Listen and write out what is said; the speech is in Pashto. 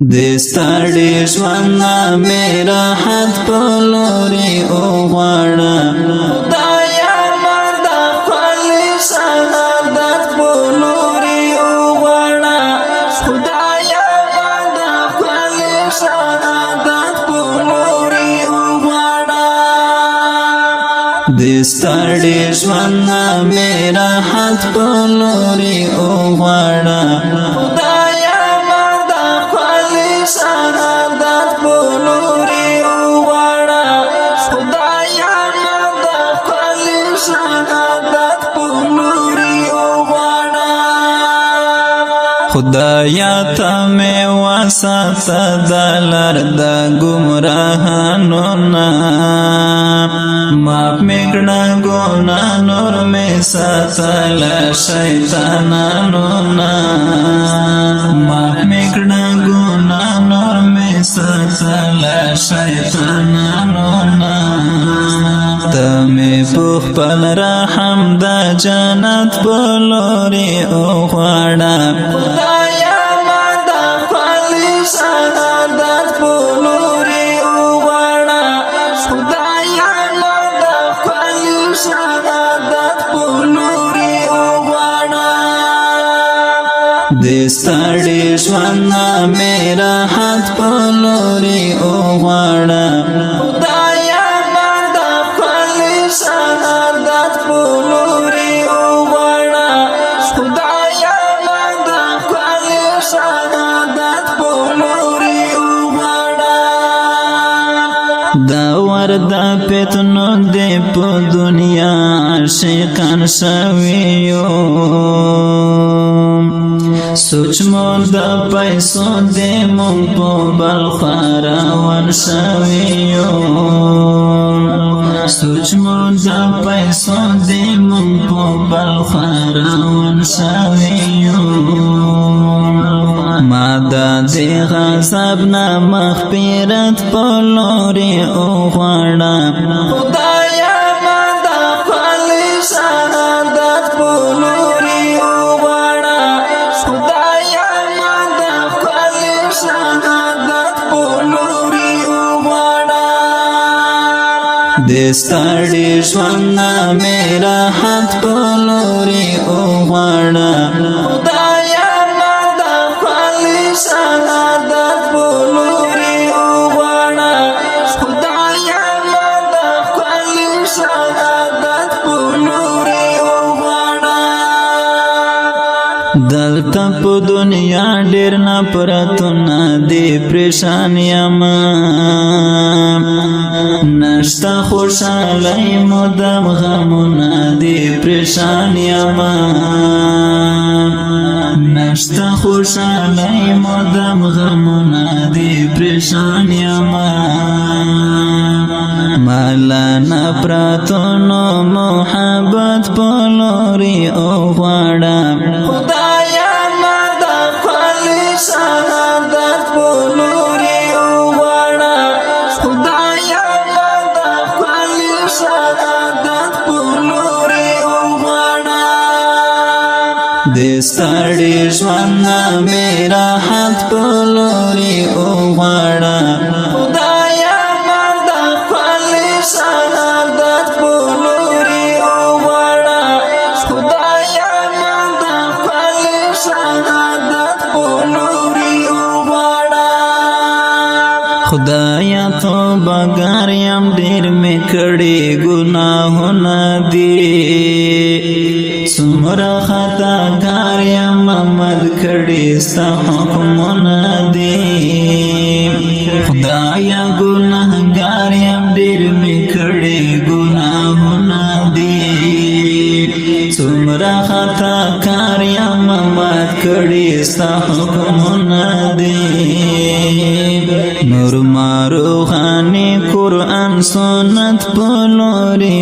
دستړي ژوند میرا حد پلوري او غواړه خدایا مرد خپل شهادت پلوري او غواړه خدایا مرد خپل شهادت پلوري او غواړه دستړي ژوند میرا حد پلوري او غواړه شهادت پلوري او غواړه خدایا مرد خپل شهادت پلوري او غواړه خدایا ته مې وساته د لار د ګمراهانو نه معاف مې کړه ګناه نور مې ساتله شیطانانو نه معاف مې کړه ګناه نور مې ساتله شیطانانو نه ته مې په خپل رحم د جنت په لوري وغواړه خدایا مرد خپل شهادت په لوري وغواړه خدایا مرد خپل شهادت په لوري وغواړه دستړي ژوند میرا حد په لوري وغواړه خدایا مرد خپل شهادت په لوري وغواړه خدایا مرد خپل شهادت په لوري وغواړه دا ورد فتنو دې په دنیا عاشقان شویو سوچ مو د پیسو دې مونږ په بل خاروان شویو سوچ مو د پیسو دې مونږ په بل خاروان شویو ما د دې غضب نه مغفرت په لوري وغواړه خدایا ما د خپل شهادت په لوري وغواړه خدایا ما د خپل شهادت په لوري وغواړه دستړي ژوند میرا حد په لوري وغواړه خدایا ما د خپل شهادت په لوري وغواړه خدایا ما د خپل شهادت په لوري وغواړه دلته په دنیا ډېر نفرتونه دي پریشان یم نشته خوشحالۍ مدام غمونه دي پریشان یم نشته خوشحالۍ مدام غمونه دي پریشان یم مالا نفرتونو محبت په لوري وغواړه خدایا ما د خپل شهادت په لوري وغواړه خدایا ما د خپل شهادت په لوري وغواړه دستړي ژوند میرا حد په لوري وغواړه خدایا ما د خپل شهادت په لوري وغواړه خدایا ما د خپل شهادت په لوري وغواړه خدایا توبه ګار یم ډېر مې کړي ګناهونه دي څومره خطاګار یم محمد کړي ستا حکمونه دي خدایا ګناهګار یم ډېر مې کړي ګناهونه دي څومره خطاکار یم محمد کړي ستا حکمونه دي نور ما روحاني قرآن سنت په لوري